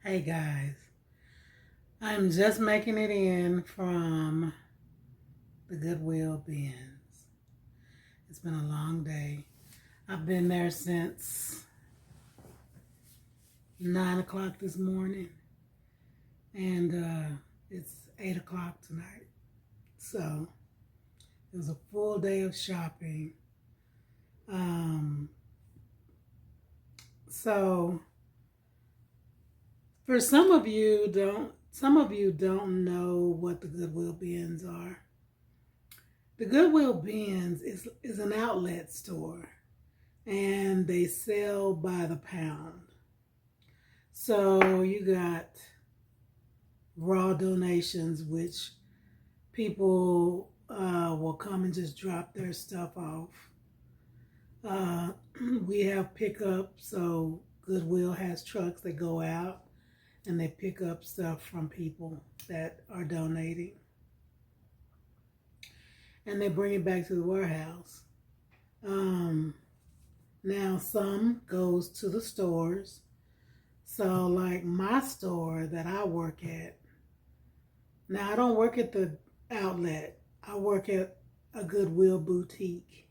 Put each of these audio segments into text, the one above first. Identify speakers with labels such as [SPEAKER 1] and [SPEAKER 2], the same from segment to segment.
[SPEAKER 1] Hey guys, I'm just making it in from the Goodwill bins. It's been a long day. I've been there since 9 o'clock this morning, and it's 8 o'clock tonight. So it was a full day of shopping. Um, so for some of you don't know what the Goodwill bins are. The Goodwill bins is an outlet store and they sell by the pound. So you got raw donations, which people will come and just drop their stuff off. Uh, we have pickup, so Goodwill has trucks that go out and they pick up stuff from people that are donating. And they bring it back to the warehouse. Um, Now some goes to the stores. So like my store that I work at. Now I don't work at the outlet. I work at a Goodwill boutique.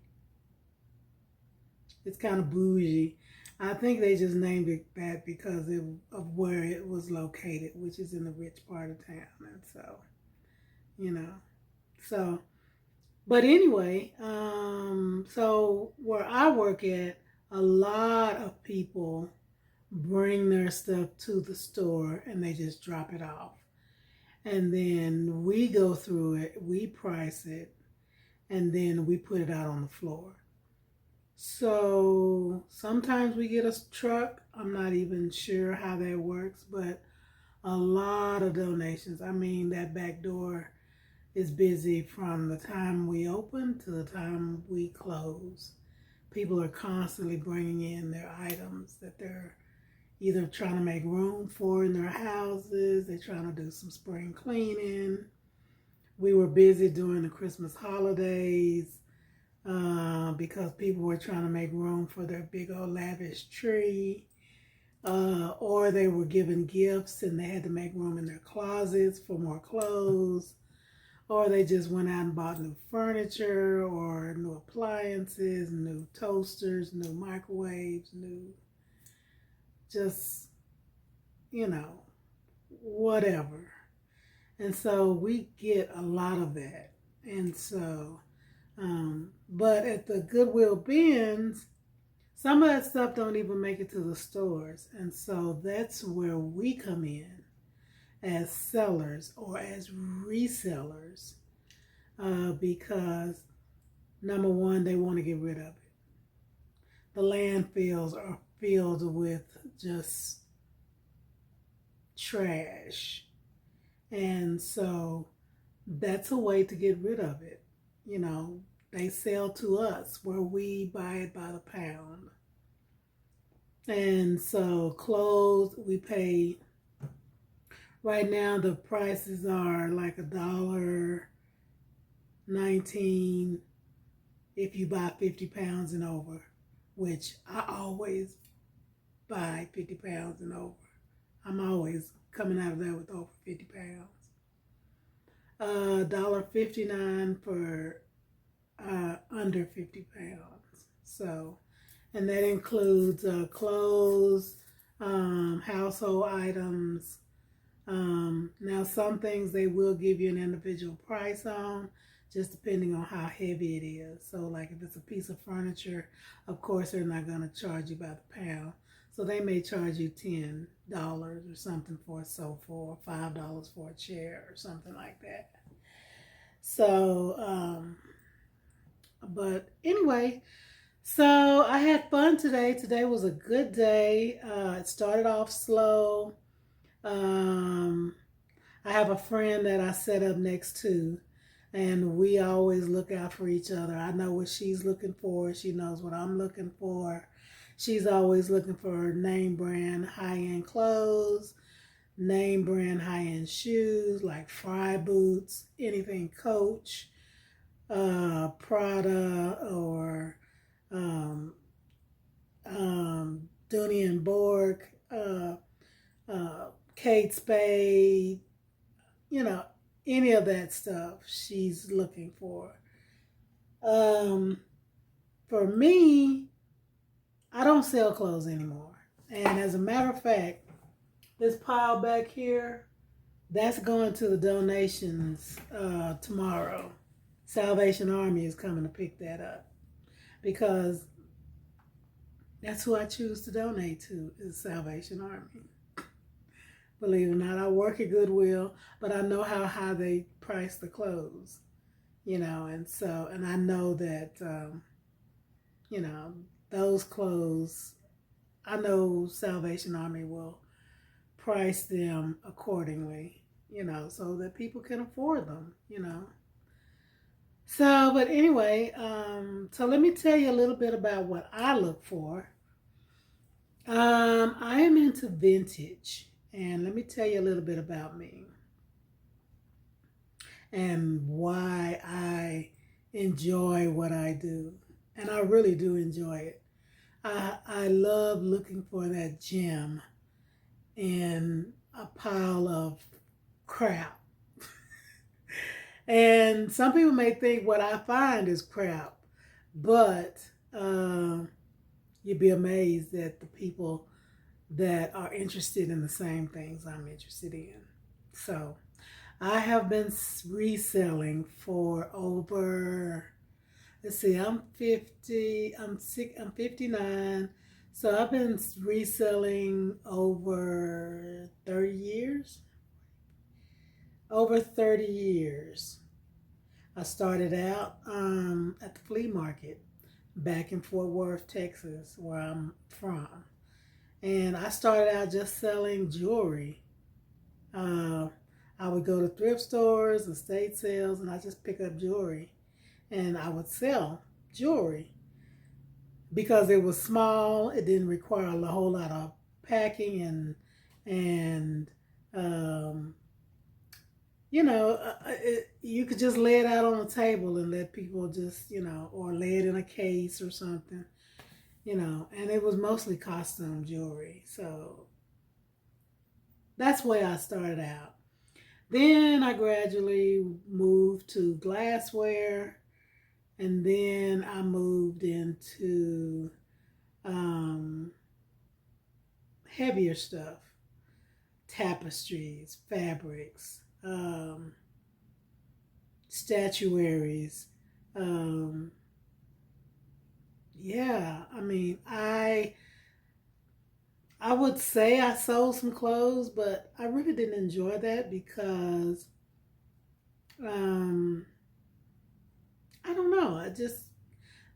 [SPEAKER 1] It's kind of bougie. I think they just named it that because of where it was located, which is in the rich part of town. And so, you know, so but anyway, so where I work at, a lot of people bring their stuff to the store and they just drop it off. And then we go through it, we price it, and then we put it out on the floor. So sometimes we get a truck. I'm not even sure how that works, but a lot of donations. I mean, that back door is busy from the time we open to the time we close. People are constantly bringing in their items that they're either trying to make room for in their houses, they're trying to do some spring cleaning. We were busy during the Christmas holidays because people were trying to make room for their big old lavish tree. Or they were given gifts and they had to make room in their closets for more clothes, or they just went out and bought new furniture or new appliances, new toasters, new microwaves, new just, you know, whatever. And so we get a lot of that. And so, but at the Goodwill bins, some of that stuff don't even make it to the stores. And so that's where we come in as sellers or as resellers, because number one, they want to get rid of it. The landfills are filled with just trash. And so that's a way to get rid of it. You know, they sell to us where we buy it by the pound. And so clothes, we pay. Right now, the prices are like $1.19 if you buy 50 pounds and over, which I always buy 50 pounds and over. I'm always coming out of there with over 50 pounds. $1.59 for under 50 pounds. So, and that includes clothes, household items. Now, some things they will give you an individual price on, just depending on how heavy it is. So, like if it's a piece of furniture, of course, they're not going to charge you by the pound. So they may charge you $10 or something for a sofa, or $5 for a chair, or something like that. So, but anyway, so I had fun today. Today was a good day. It started off slow. I have a friend that I set up next to, and we always look out for each other. I know what she's looking for. She knows what I'm looking for. She's always looking for name brand high-end clothes, name brand high-end shoes like Fry boots, anything Coach, Prada, or Dooney and Borg, Kate Spade, you know, any of that stuff she's looking for. Um, for me, I don't sell clothes anymore. And as a matter of fact, this pile back here, that's going to the donations tomorrow. Salvation Army is coming to pick that up because that's who I choose to donate to is Salvation Army. Believe it or not, I work at Goodwill, but I know how high they price the clothes, and I know that, you know, those clothes, I know Salvation Army will price them accordingly, so that people can afford them. So, but anyway, so let me tell you a little bit about what I look for. I am into vintage, and let me tell you a little bit about me and why I enjoy what I do. And I really do enjoy it. I love looking for that gem in a pile of crap. And some people may think what I find is crap, but you'd be amazed at the people that are interested in the same things I'm interested in. So I have been reselling for over, let's see, I'm 50, I'm 59. So I've been reselling over 30 years. Over 30 years. I started out at the flea market back in Fort Worth, Texas, where I'm from. And I started out just selling jewelry. I would go to thrift stores, estate sales, and I just pick up jewelry. And I would sell jewelry because it was small. It didn't require a whole lot of packing and you could just lay it out on the table and let people just, or lay it in a case or something, and it was mostly costume jewelry. So that's where I started out. Then I gradually moved to glassware, and then I moved into heavier stuff, tapestries, fabrics, statuaries. Yeah, I mean, I would say I sold some clothes, but I really didn't enjoy that because um, I don't know. I just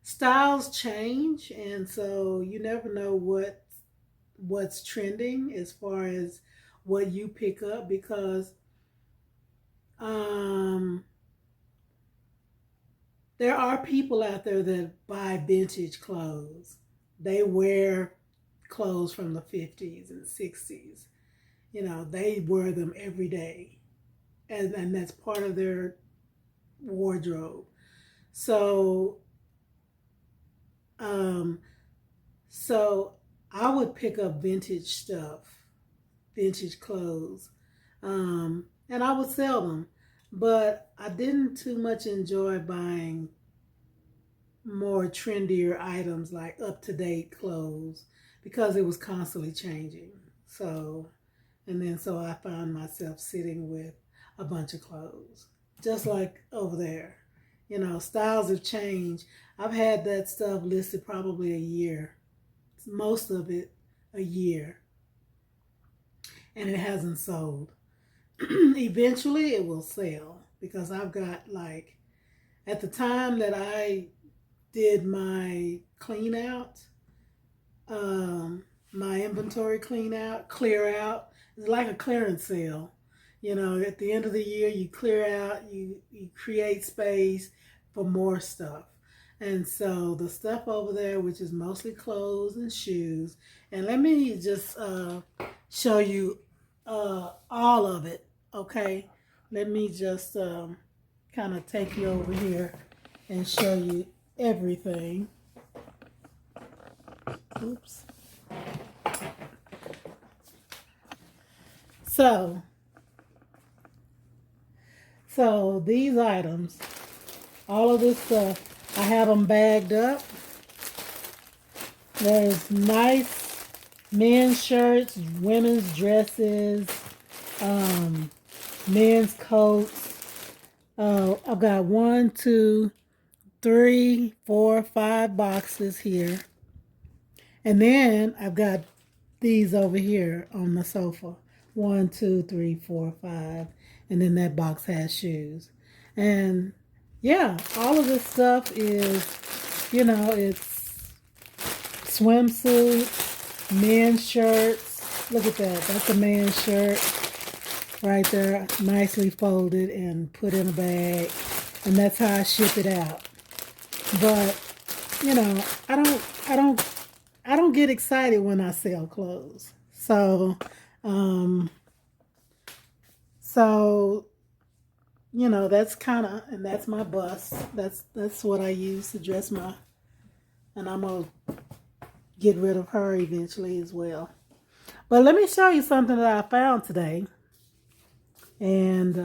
[SPEAKER 1] styles change, and so you never know what's trending as far as what you pick up because um, there are people out there that buy vintage clothes. They wear clothes from the 50s and 60s. They wear them every day. And that's part of their wardrobe. So, um, so I would pick up vintage stuff, vintage clothes, and I would sell them. But I didn't too much enjoy buying more trendier items like up to date clothes because it was constantly changing. So I found myself sitting with a bunch of clothes, just like over there. Styles have changed. I've had that stuff listed probably a year, most of it a year, and it hasn't sold. Eventually, it will sell because I've got like, at the time that I did my clean out, my inventory clear out. It's like a clearance sale. At the end of the year, you clear out, you create space for more stuff. And so the stuff over there, which is mostly clothes and shoes, and let me just show you all of it, okay? Let me just kind of take you over here and show you everything. Oops. So, so these items, all of this stuff, I have them bagged up. There's nice men's shirts, women's dresses, um, men's coats. I've got 1, 2, 3, 4, 5 boxes here. And then I've got these over here on the sofa. 1, 2, 3, 4, 5. And then that box has shoes. And yeah, all of this stuff is, it's swimsuits, men's shirts. Look at that. That's a man's shirt right there, nicely folded and put in a bag. And that's how I ship it out. But, I don't get excited when I sell clothes. So, that's kind of, and that's my bust. That's what I use to dress and I'm gonna get rid of her eventually as well. But let me show you something that I found today. And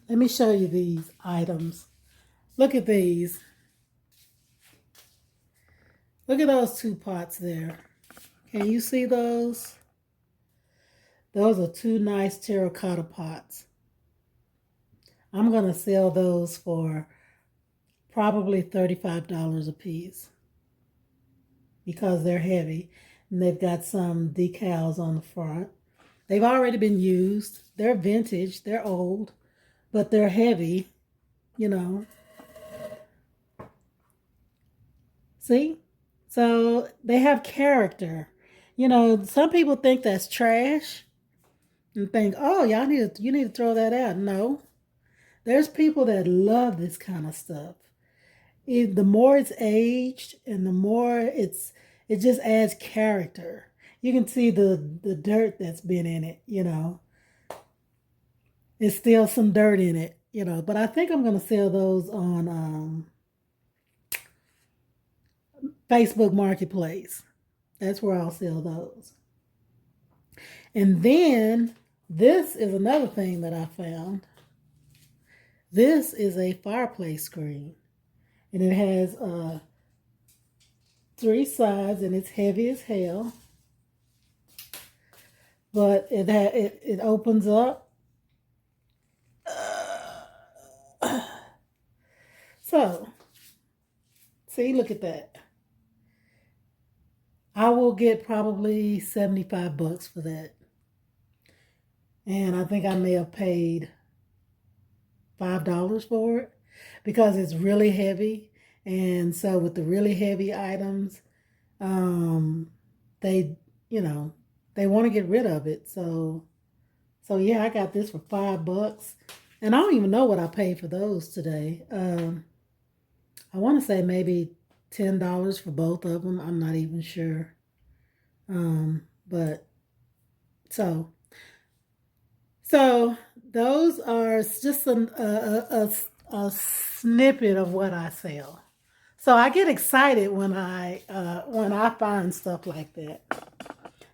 [SPEAKER 1] let me show you these items. Look at these. Look at those 2 pots there. Can you see those? Those are 2 nice terracotta pots. I'm going to sell those for probably $35 a piece because they're heavy and they've got some decals on the front. They've already been used. They're vintage. They're old, but they're heavy, See? So they have character. Some people think that's trash and think, oh, you need to throw that out. No. There's people that love this kind of stuff. The more it's aged and the more it just adds character. You can see the dirt that's been in it, There's still some dirt in it, But I think I'm going to sell those on Facebook Marketplace. That's where I'll sell those. And then this is another thing that I found. This is a fireplace screen. And it has 3 sides and it's heavy as hell. But it opens up. So, see, look at that. I will get probably $75 for that. And I think I may have paid $5 for it because it's really heavy. And so with the really heavy items, they want to get rid of it. So yeah, I got this for $5. And I don't even know what I paid for those today. I want to say maybe $10 for both of them. I'm not even sure. But so those are just a snippet of what I sell. So I get excited when I find stuff like that.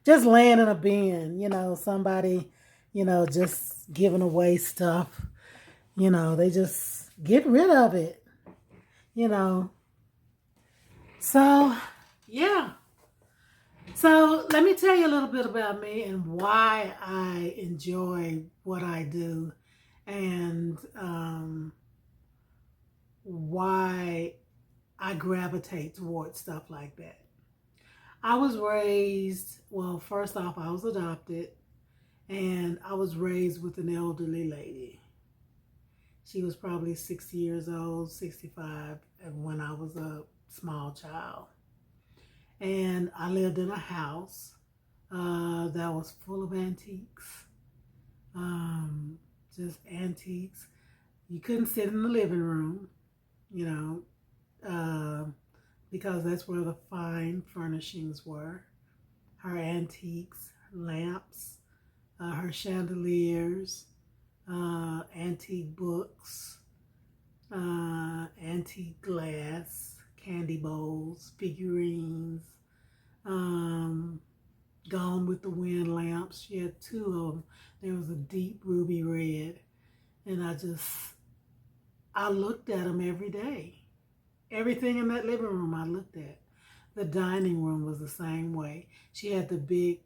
[SPEAKER 1] Just laying in a bin, somebody, just giving away stuff. They just get rid of it. So yeah. So let me tell you a little bit about me and why I enjoy what I do and why I gravitate towards stuff like that. I was raised, well, first off, I was adopted and I was raised with an elderly lady. She was probably 60 years old, 65 when I was a small child. And I lived in a house that was full of antiques, just antiques. You couldn't sit in the living room, because that's where the fine furnishings were. Her antiques, lamps, her chandeliers, antique books, antique glass, candy bowls, figurines, Gone with the Wind lamps. She had two of them. There was a deep ruby red. And I looked at them every day. Everything in that living room I looked at. The dining room was the same way. She had the big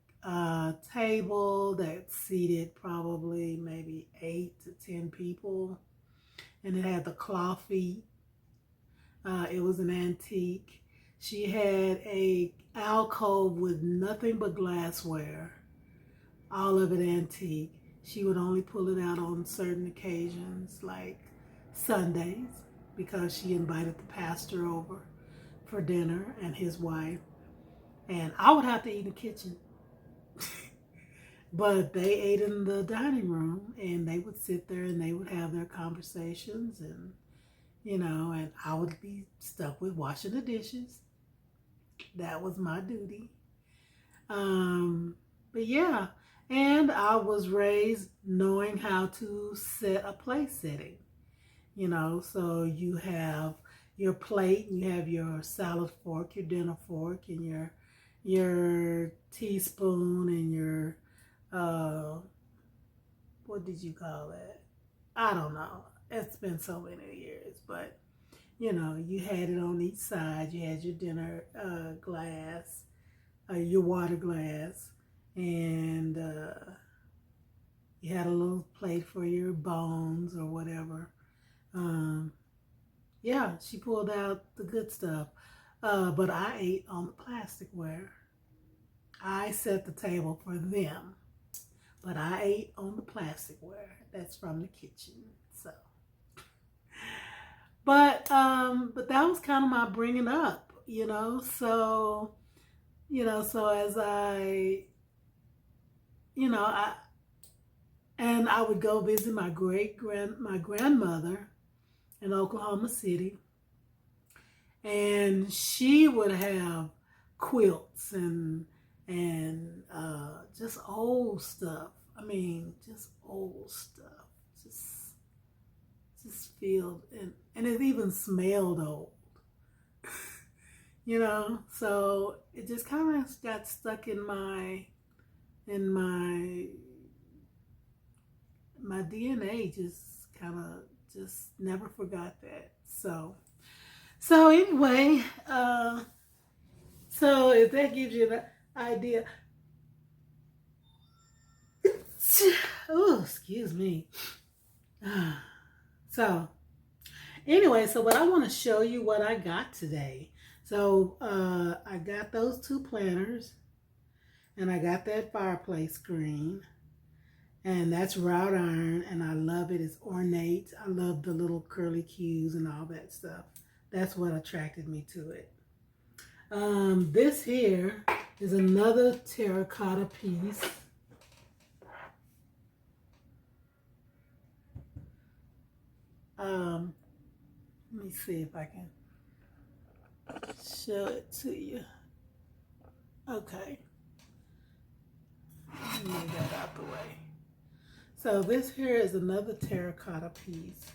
[SPEAKER 1] table that seated probably maybe 8 to 10 people. And it had the cloth feet. It was an antique. She had a alcove with nothing but glassware, all of it antique. She would only pull it out on certain occasions, like Sundays, because she invited the pastor over for dinner and his wife. And I would have to eat in the kitchen. But they ate in the dining room, and they would sit there and they would have their conversations, and and I would be stuck with washing the dishes. That was my duty. But yeah, and I was raised knowing how to set a place setting. So you have your plate, you have your salad fork, your dinner fork, and your teaspoon, and your what did you call that? I don't know. It's been so many years, but you had it on each side. You had your dinner glass, your water glass, and you had a little plate for your bones or whatever. Yeah, she pulled out the good stuff. But I ate on the plasticware. I set the table for them, but I ate on the plasticware. That's from the kitchen. So, but that was kind of my bringing up, So, so as I and I would go visit my grandmother in Oklahoma City, and she would have quilts and just old stuff. I mean, just old stuff. Just feel and it even smelled old. So it just kind of got stuck in my DNA. Just kind of just never forgot that. So anyway, so if that gives you an idea. Oh, excuse me. So anyway, so what I want to show you what I got today. So I got those 2 planters, and I got that fireplace screen, and that's wrought iron, and I love it. It's ornate. I love the little curly cues and all that stuff. That's what attracted me to it. This here is another terracotta piece. Let me see if I can show it to you. Okay. Let me move that out the way. So this here is another terracotta piece.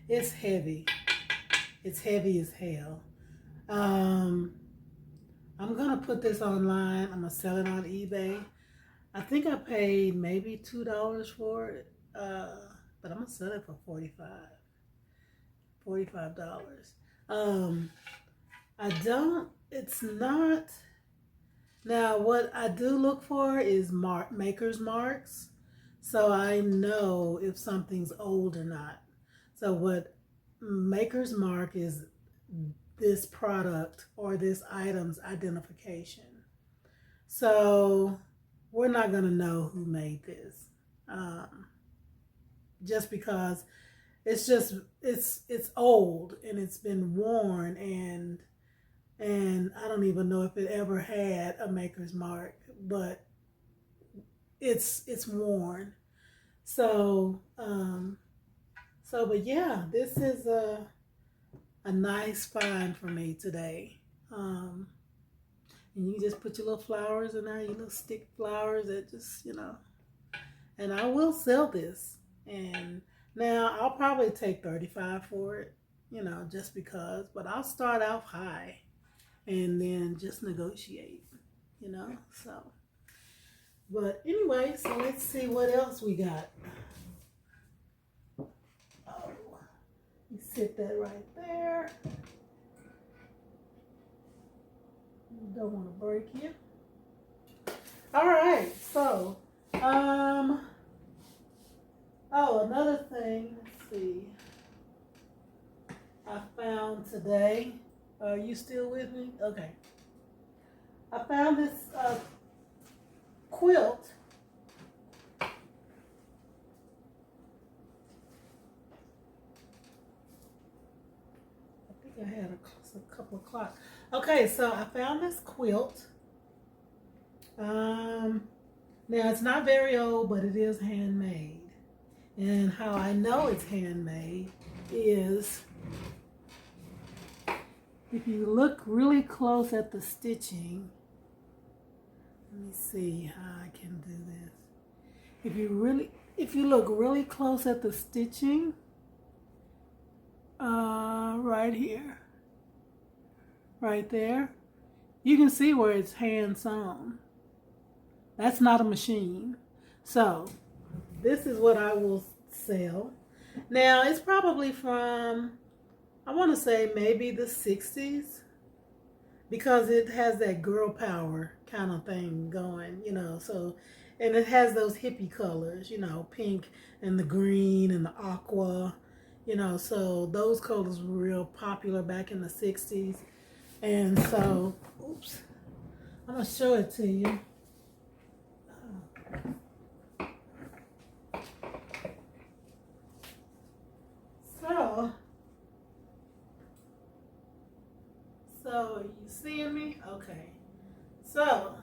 [SPEAKER 1] It's heavy. It's heavy as hell. I'm gonna put this online. I'm gonna sell it on eBay. I think I paid maybe $2 for it, but I'm gonna sell it for $45. It's not. Now what I do look for is maker's marks, so I know if something's old or not. So what maker's mark is, this product or this item's identification. So we're not going to know who made this, just because it's old and it's been worn, and I don't even know if it ever had a maker's mark, but it's worn. So but yeah, this is a nice find for me today. And you just put your little flowers in there, your little stick flowers that just, and I will sell this. And now I'll probably take $35 for it, just because, but I'll start out high and then just negotiate. you know. So, but anyway, so let's see what else we got. Oh, you sit that right there. Don't want to break you. All right, so, oh, another thing, let's see, I found today. Are you still with me? Okay. I found this quilt. I think I had a couple of clocks. Okay, so I found this quilt. Now it's not very old, but it is handmade. And how I know it's handmade is if you look really close at the stitching. Let me see how I can do this. If you look really close at the stitching, right here, right there, you can see where it's hand sewn. That's not a machine. So this is what I will sell. Now it's probably from, I want to say maybe the 60s, because it has that girl power kind of thing going, you know. So, and it has those hippie colors, you know, pink and the green and the aqua, you know. So those colors were real popular back in the 60s. And so, oops, I'm going to show it to you. So you seeing me? Okay. So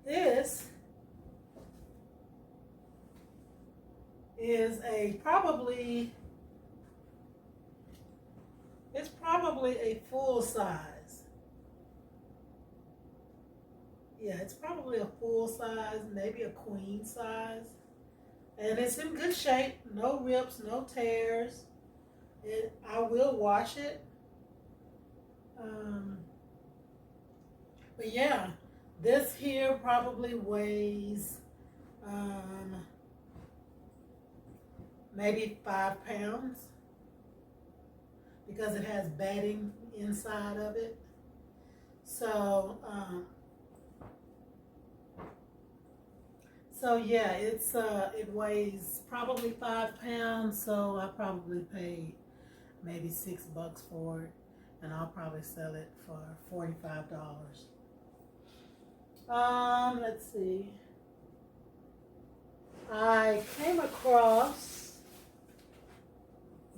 [SPEAKER 1] this is it's probably a full size. Yeah, it's probably a full size, maybe a queen size. And it's in good shape, no rips, no tears. I will wash it. But yeah, this here probably weighs maybe 5 pounds because it has batting inside of it. So, yeah, it weighs probably 5 pounds. So I probably paid maybe $6 for it, and I'll probably sell it for $45. Let's see. I came across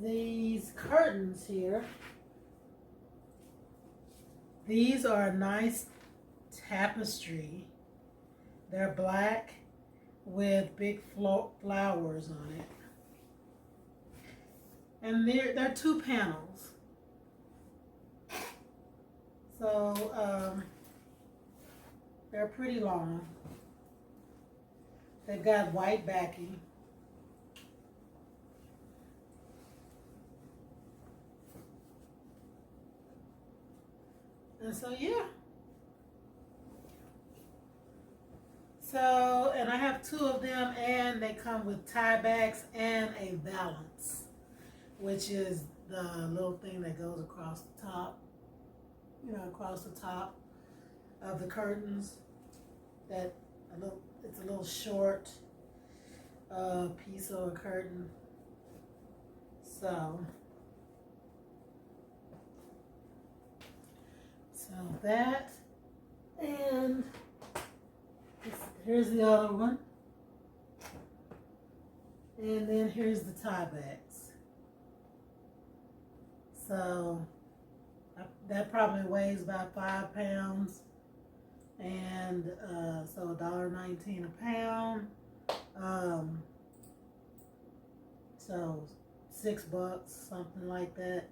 [SPEAKER 1] these curtains here. These are a nice tapestry. They're black with big flowers on it. And they're 2 panels. So they're pretty long. They've got white backing. And so yeah. So, and I have 2 of them, and they come with tie backs and a valance, which is the little thing that goes across the top, you know, across the top of the curtains. It's a little short piece of a curtain. So that, and here's the other one, and then here's the tie backs. So that probably weighs about 5 pounds, and so $1.19 a pound. So $6, something like that.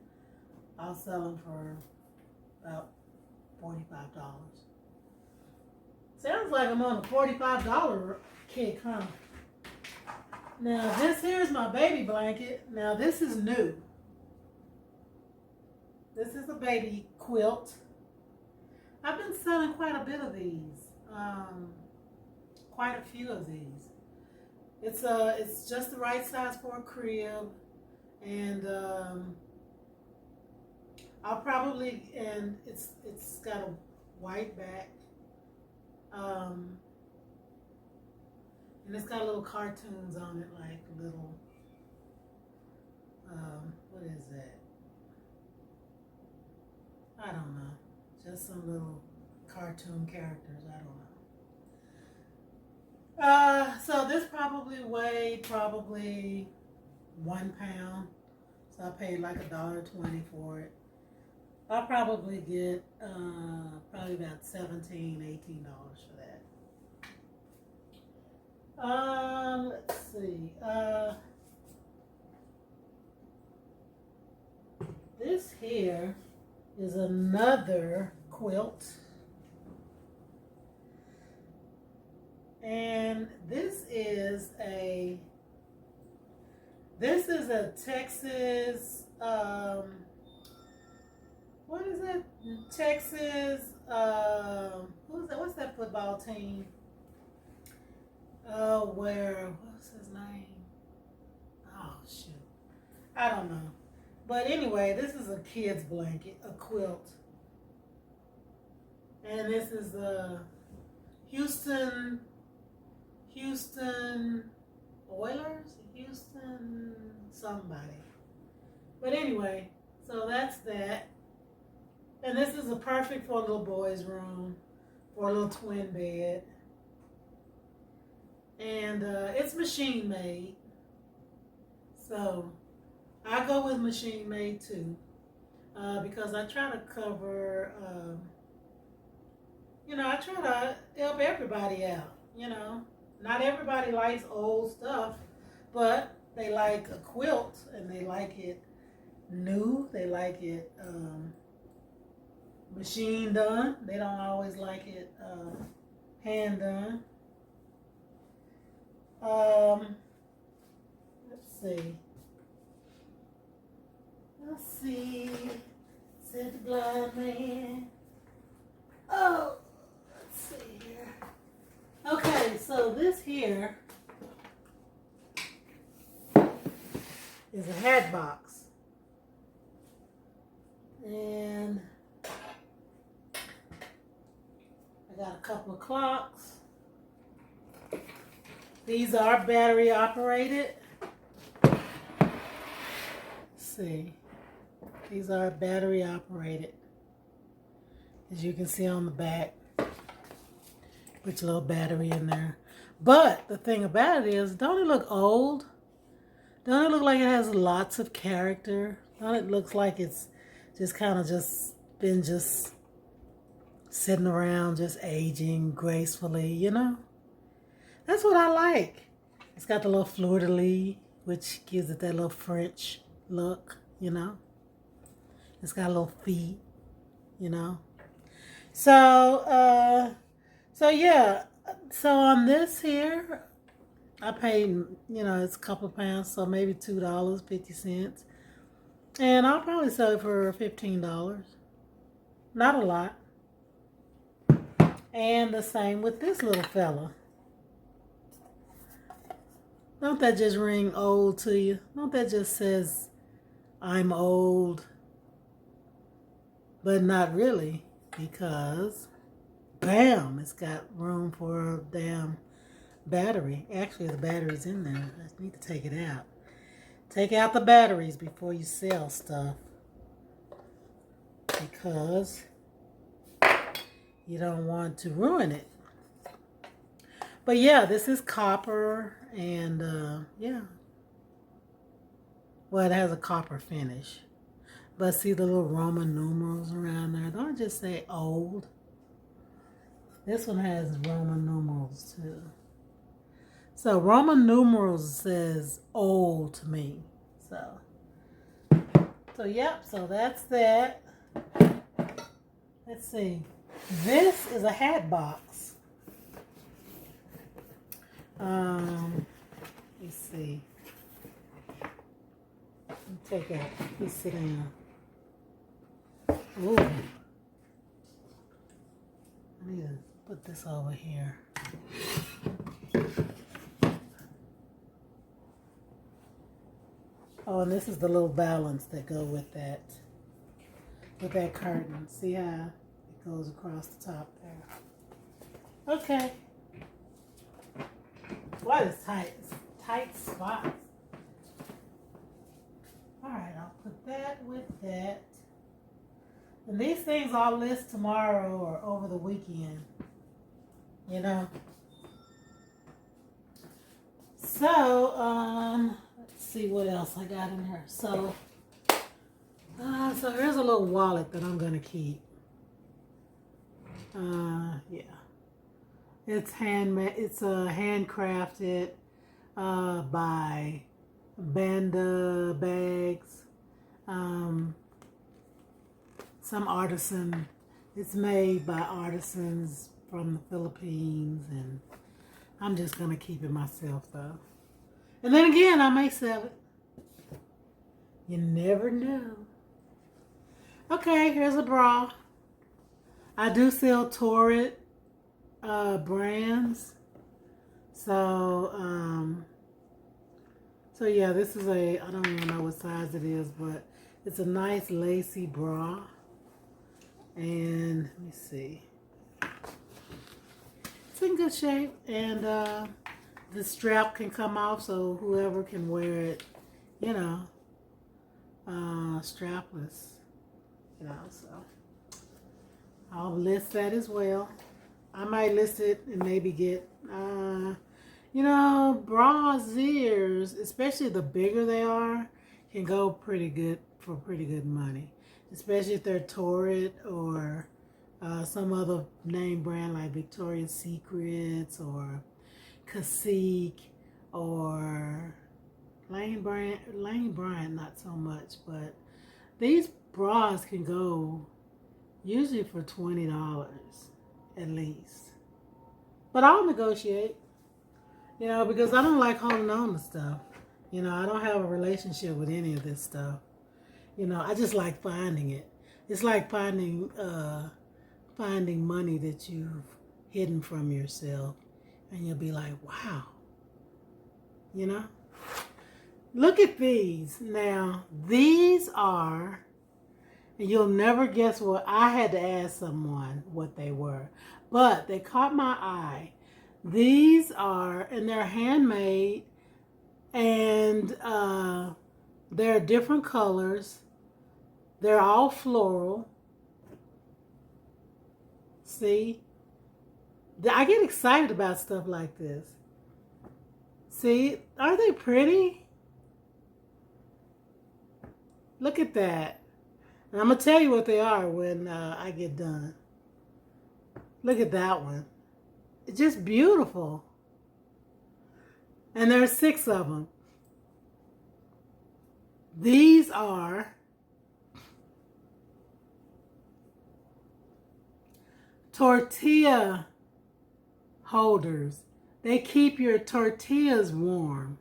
[SPEAKER 1] I'll sell them for about $45. Sounds like I'm on a $45 kick, huh? Now this here's my baby blanket. Now this is new. This is a baby quilt. I've been selling quite a bit of these. Quite a few of these. It's just the right size for a crib, and and it's got a white back, and it's got little cartoons on it, like little what is that? I don't know. Just some little cartoon characters. I don't know. So this probably weighed probably 1 pound. So I paid like $1.20 for it. I'll probably get probably about $17, $18 for that. Let's see. This here is another quilt. And this is a Texas, what is it? Texas, what's that football team? What's his name? Oh, shoot. I don't know. But anyway, this is a kid's blanket, a quilt. And this is a Houston Oilers? Houston somebody. But anyway, so that's that. And this is perfect for a little boy's room, for a little twin bed. And it's machine made. So I go with machine made too, because I try to cover, I try to help everybody out, Not everybody likes old stuff, but they like a quilt and they like it new. They like it machine done. They don't always like it hand done. Let's see. Said the blind man. Oh, let's see here. Okay, so this here is a hat box. And I got a couple of clocks. These are battery operated. Let's see. These are battery operated. As you can see on the back. Put your little battery in there. But the thing about it is, don't it look old? Don't it look like it has lots of character? Don't it look like it's just kind of been sitting around, just aging gracefully, That's what I like. It's got the little fleur-de-lis, which gives it that little French look, It's got little feet, So yeah. So on this here, I paid, it's a couple of pounds, so maybe $2.50. And I'll probably sell it for $15. Not a lot. And the same with this little fella. Don't that just ring old to you? Don't that just says, I'm old? But not really, because, bam, it's got room for a damn battery. Actually, the battery's in there. I need to take it out. Take out the batteries before you sell stuff, because you don't want to ruin it. But yeah, this is copper, and yeah. Well, it has a copper finish. But see the little Roman numerals around there? Don't just say old. This one has Roman numerals too. So Roman numerals says old to me. So yep, so that's that. Let's see. This is a hat box. Let's see. Take out. Please sit down. Ooh. I need to put this over here. Oh, and this is the little balance that go with that curtain. See how it goes across the top there? Okay. What is tight? It's tight spots. All right, I'll put that with that. And these things I'll list tomorrow or over the weekend. You know. So, let's see what else I got in here. So here's a little wallet that I'm gonna keep. Yeah. It's handmade. It's handcrafted by Banda Bags. Some artisan. It's made by artisans from the Philippines, and I'm just gonna keep it myself though. And then again, I may sell it. You never know. Okay, here's a bra. I do sell Torrid brands. So yeah, this is I don't even know what size it is, but it's a nice lacy bra. And let me see. It's in good shape, and the strap can come off so whoever can wear it, you know, strapless, you know, so I'll list that as well. I might list it and maybe get, you know, brasiers, especially the bigger they are, can go pretty good for pretty good money, especially if they're Torrid or some other name brand like Victoria's Secrets or Cacique or Lane Bryant, not so much, but these bras can go usually for $20 at least. But I'll negotiate, you know, because I don't like holding on to stuff. You know, I don't have a relationship with any of this stuff. You know, I just like finding it. It's like finding money that you've hidden from yourself, and you'll be like, wow. You know? Look at these. Now, these are, and you'll never guess what, I had to ask someone what they were, but they caught my eye. These are, and they're handmade, and they're different colors. They're all floral. See? I get excited about stuff like this. See? Aren't they pretty? Look at that. And I'm going to tell you what they are when I get done. Look at that one. It's just beautiful. And there's 6 of them. These are tortilla holders. They keep your tortillas warm.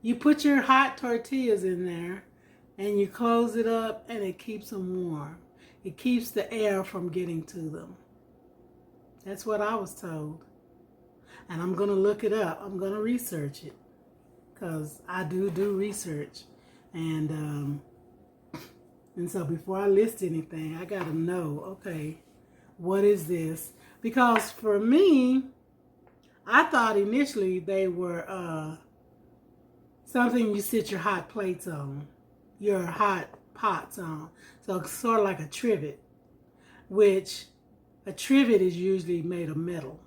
[SPEAKER 1] You put your hot tortillas in there and you close it up and it keeps them warm. It keeps the air from getting to them. That's what I was told. And I'm going to look it up. I'm going to research it because I do research. And so before I list anything, I got to know, okay, what is this? Because for me, I thought initially they were something you sit your hot plates on, your hot pots on. So it's sort of like a trivet, which a trivet is usually made of metal.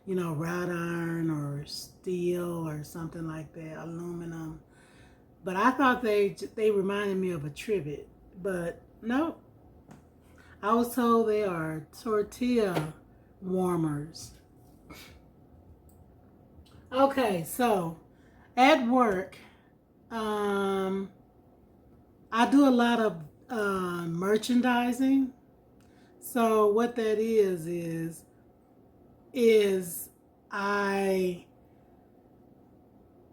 [SPEAKER 1] You know, wrought iron or steel or something like that, aluminum. But I thought they reminded me of a trivet. But no, I was told they are tortilla warmers. Okay, so at work, I do a lot of merchandising. So what that is I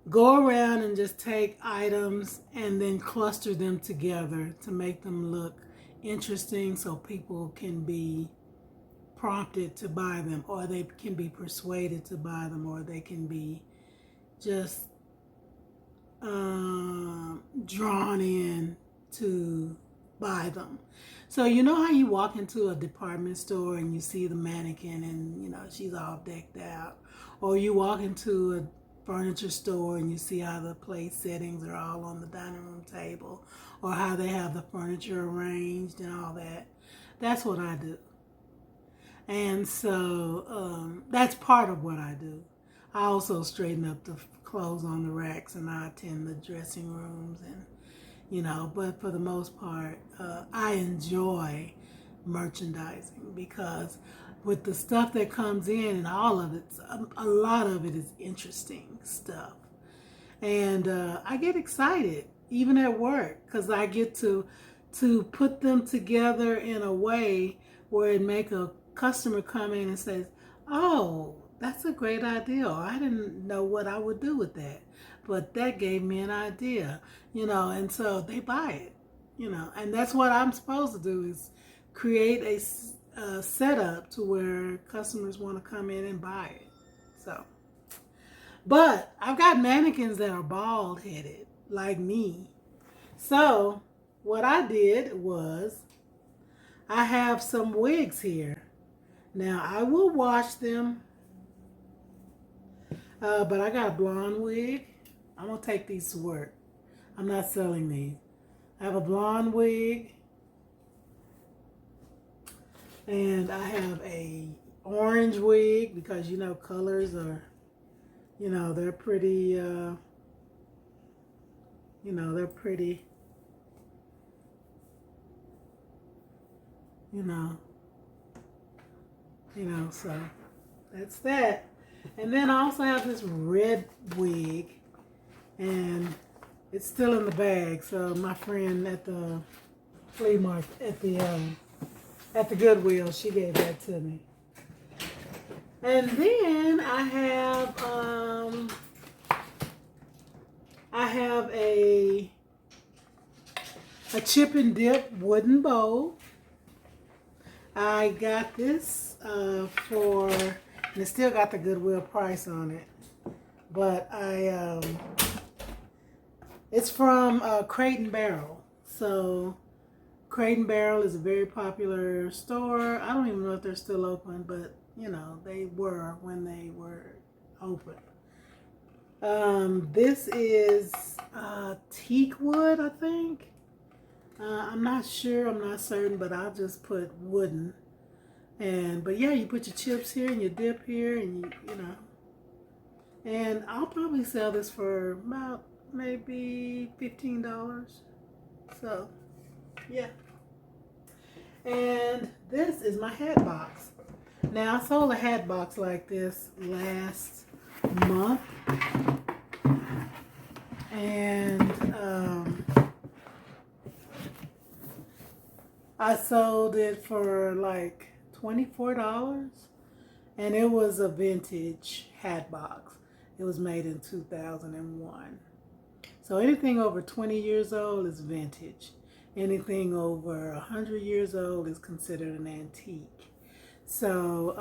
[SPEAKER 1] go around and just take items and then cluster them together to make them look interesting so people can be prompted to buy them, or they can be persuaded to buy them, or they can be just drawn in to buy them. So you know how you walk into a department store and you see the mannequin and she's all decked out, or you walk into a furniture store and you see how the place settings are all on the dining room table, or how they have the furniture arranged and all that. That's what I do. And so that's part of what I do. I also straighten up the clothes on the racks, and I attend the dressing rooms, and but for the most part, I enjoy merchandising, because with the stuff that comes in, and all of it, a lot of it is interesting stuff. And I get excited, even at work, because I get to put them together in a way where it make a customer come in and says, oh, that's a great idea, or I didn't know what I would do with that, but that gave me an idea, and so they buy it, and that's what I'm supposed to do, is create a setup to where customers want to come in and buy it. So, but I've got mannequins that are bald headed like me. So what I did was, I have some wigs here. Now I will wash them, but I got a blonde wig. I'm gonna take these to work. I'm not selling these. I have a blonde wig, and I have a orange wig, because colors are, they're pretty, they're pretty, so that's that. And then I also have this red wig, and it's still in the bag. So my friend at the flea market, at the Goodwill, she gave that to me. And then I have a chip and dip wooden bowl. I got this for, and it still got the Goodwill price on it, but it's from Crate and Barrel. So Crate and Barrel is a very popular store. I don't even know if they're still open, but they were when they were open. This is teak wood, I think. I'm not sure, I'm not certain, but I'll just put wooden. But yeah, you put your chips here and your dip here, and and I'll probably sell this for about maybe $15. So yeah. And this is my hat box. Now, I sold a hat box like this last month, and I sold it for like $24, and it was a vintage hat box. It was made in 2001. So anything over 20 years old is vintage. Anything over 100 years old is considered an antique. So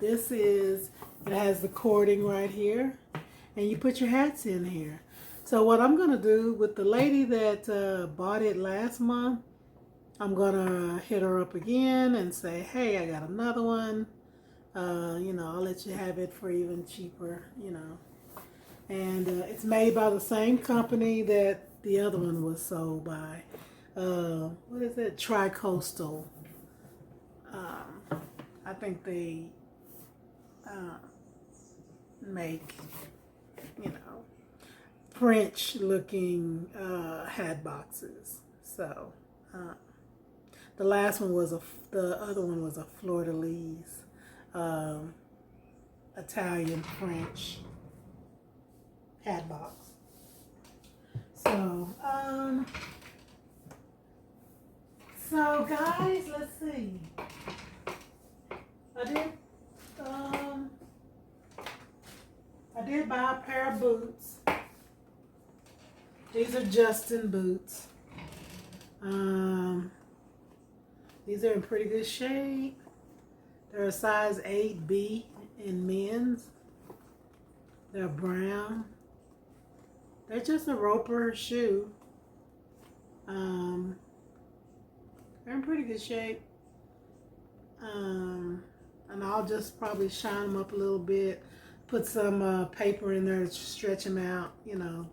[SPEAKER 1] it has the cording right here, and you put your hats in here. So what I'm going to do with the lady that bought it last month, I'm going to hit her up again and say, hey, I got another one. I'll let you have it for even cheaper, And it's made by the same company that the other one was sold by. What is it? Tri-Coastal. I think they make, French-looking hat boxes. So the last one was the other one was a fleur-de-lis, Italian French hat box. So guys, let's see. I did buy a pair of boots. These are Justin boots. These are in pretty good shape. They're a size 8B in men's. They're brown. They're just a roper shoe. They're in pretty good shape. And I'll just probably shine them up a little bit. Put some paper in there to stretch them out, you know,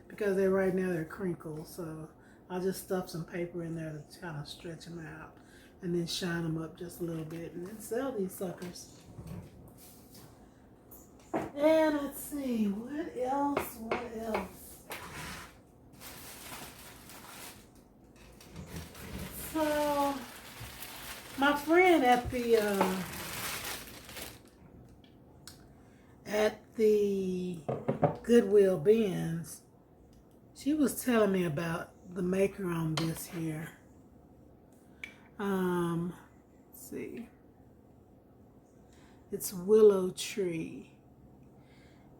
[SPEAKER 1] because right now they're crinkled. So I'll just stuff some paper in there to kind of stretch them out. And then shine them up just a little bit. And then sell these suckers. And let's see, what else? So, my friend at the Goodwill bins, she was telling me about the maker on this here. Let's see. It's Willow Tree.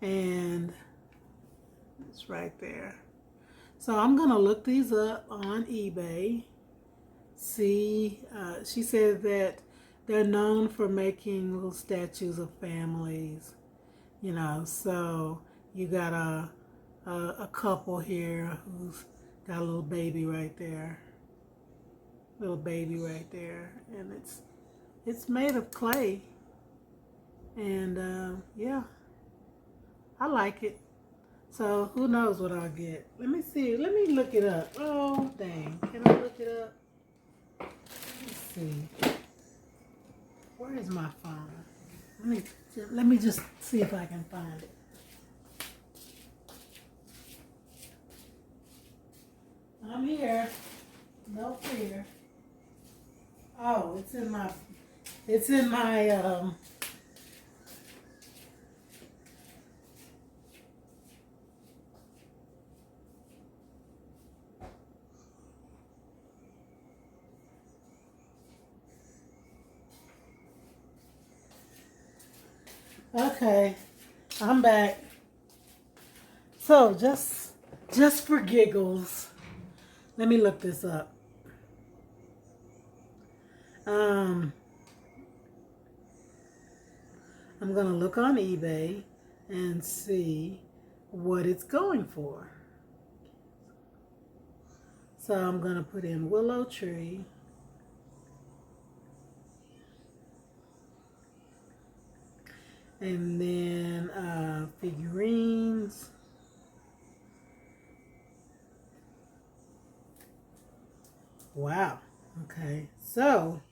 [SPEAKER 1] And it's right there. So I'm going to look these up on eBay. See, she said that they're known for making little statues of families, you know. So you got a couple here who's got a little baby right there, and it's made of clay, and yeah, I like it. So who knows what I'll get? Let me see. Let me look it up. Oh dang! Can I look it up? Let's see. Where is my phone? Let me just see if I can find it. I'm here. No fear. Oh, it's in my Okay, I'm back. So just for giggles, let me look this up. I'm gonna look on eBay and see what it's going for. So I'm gonna put in Willow Tree. And then figurines. Wow. Okay. So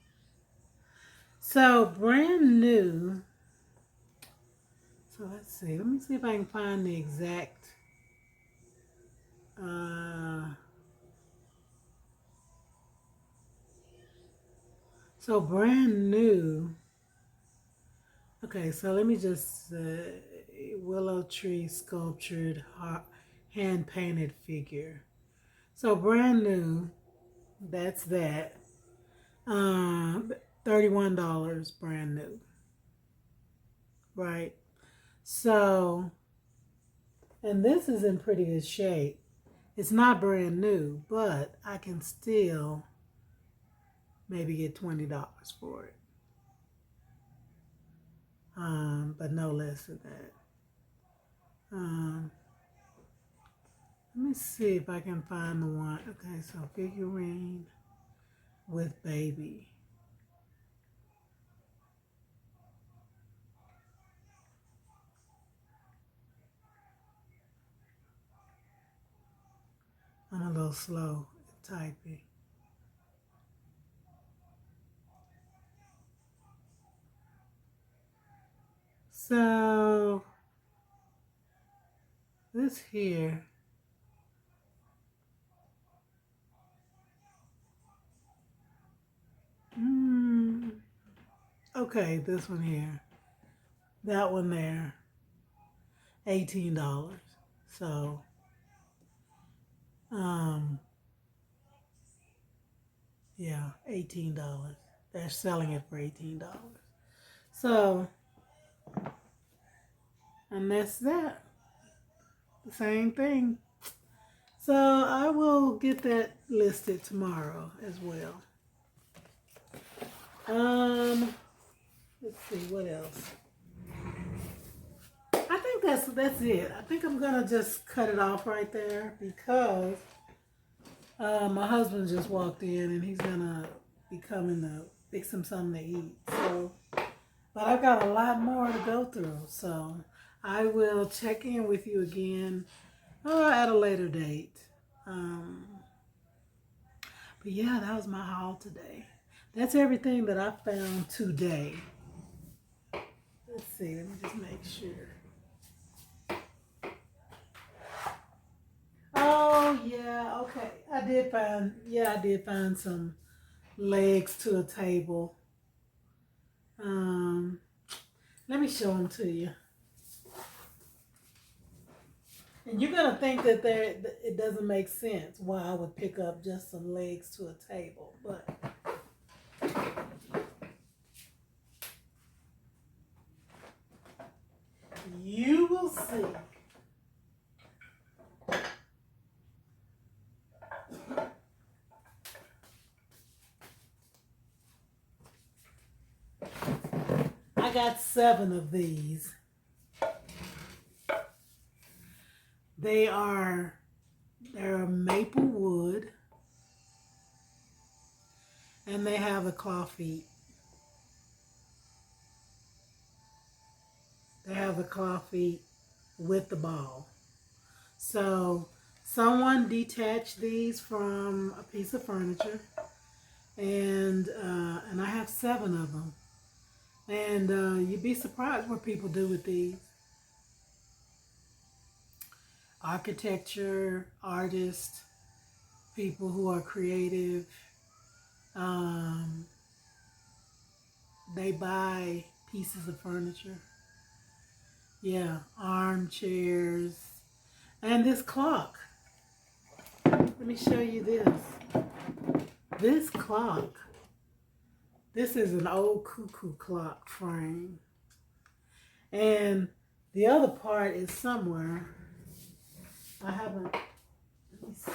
[SPEAKER 1] brand new. So let's see. Let me see if I can find the exact. So brand new. Okay, so let me just Willow Tree sculptured hand painted figure. So brand new, that's that. $31 brand new. Right. So, and this is in pretty good shape. It's not brand new, but I can still maybe get $20 for it. But no less than that. Let me see if I can find the one. Okay, so figurine with baby. I'm a little slow at typing. So this here, okay, this one here, that one there, $18. So, yeah, $18. They're selling it for $18. So, and that's that. The same thing. So I will get that listed tomorrow as well. Let's see what else. I think that's it. I think I'm gonna just cut it off right there because my husband just walked in and he's gonna be coming to fix him something to eat. So, but I've got a lot more to go through. So I will check in with you again at a later date. But yeah, that was my haul today. That's everything that I found today. Let's see, let me just make sure. Oh yeah, okay. I did find some legs to a table. Let me show them to you. And you're gonna think that it doesn't make sense why I would pick up just some legs to a table, but you will see. I got 7 of these. They're maple wood, and they have the claw feet. They have the claw feet with the ball. So someone detached these from a piece of furniture, and I have 7 of them. And you'd be surprised what people do with these. Architecture, artists, people who are creative, they buy pieces of furniture. Yeah, armchairs. And this clock. Let me show you this. This clock. This is an old cuckoo clock frame. And the other part is somewhere. I haven't, let me see.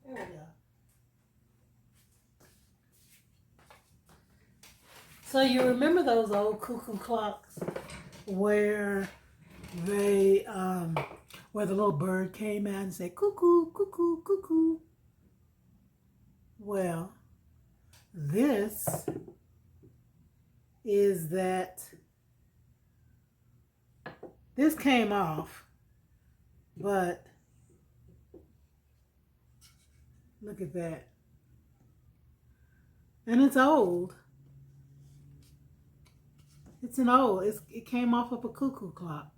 [SPEAKER 1] There we go. So you remember those old cuckoo clocks where where the little bird came out and said cuckoo, cuckoo, cuckoo. Well, this is that. This came off, but look at that. And it's old. It came off of a cuckoo clock.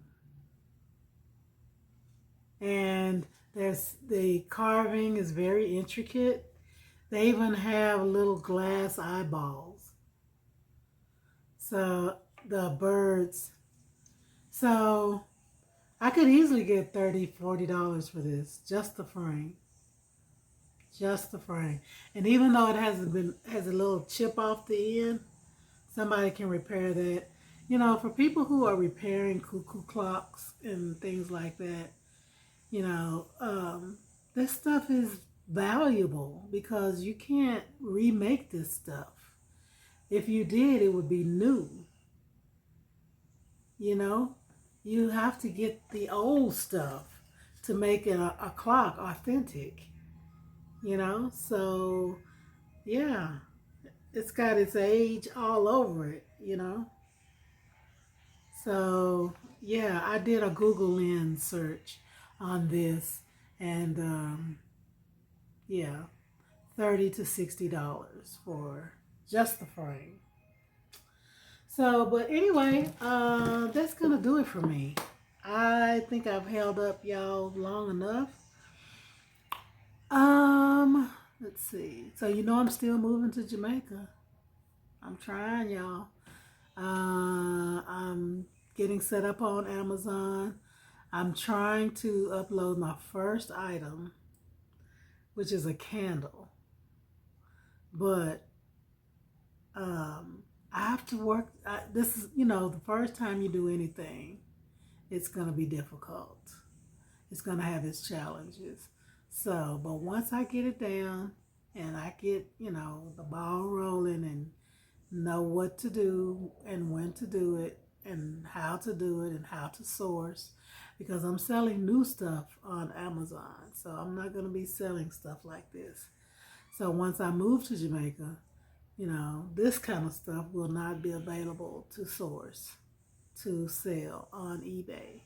[SPEAKER 1] And the carving is very intricate. They even have little glass eyeballs. So the birds. So I could easily get $30, $40 for this, just the frame. Just the frame. And even though it has a little chip off the end, somebody can repair that. You know, for people who are repairing cuckoo clocks and things like that, you know, this stuff is valuable because you can't remake this stuff. If you did, it would be new. You know, you have to get the old stuff to make it a clock authentic. You know, so yeah, it's got its age all over it, you know. So yeah, I did a Google Lens search on this, and yeah, $30 to $60 for just the frame. So, but anyway, that's gonna do it for me. I think I've held up y'all long enough. Let's see. So you know I'm still moving to Jamaica. I'm trying, y'all. I'm getting set up on Amazon. I'm trying to upload my first item, which is a candle, but I have to work. This is, the first time you do anything, it's going to be difficult. It's going to have its challenges. So, but once I get it down and I get, the ball rolling and know what to do and when to do it and how to do it and how to source, because I'm selling new stuff on Amazon. So I'm not going to be selling stuff like this. So once I move to Jamaica, this kind of stuff will not be available to source, to sell on eBay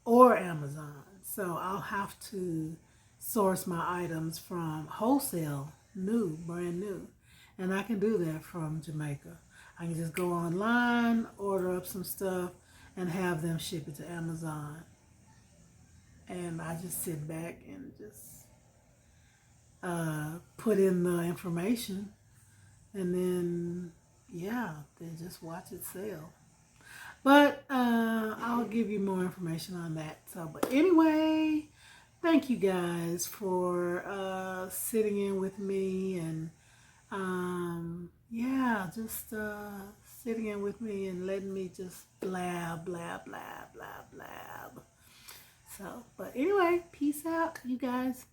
[SPEAKER 1] or Amazon. So I'll have to source my items from wholesale, new, brand new. And I can do that from Jamaica. I can just go online, order up some stuff, and have them ship it to Amazon. And I just sit back and just put in the information, and then, yeah, then just watch it sell. But I'll give you more information on that. So, but anyway, thank you guys for sitting in with me and yeah, just sitting in with me and letting me just blab, blab, blab, blab, blab. So, but anyway, peace out, you guys.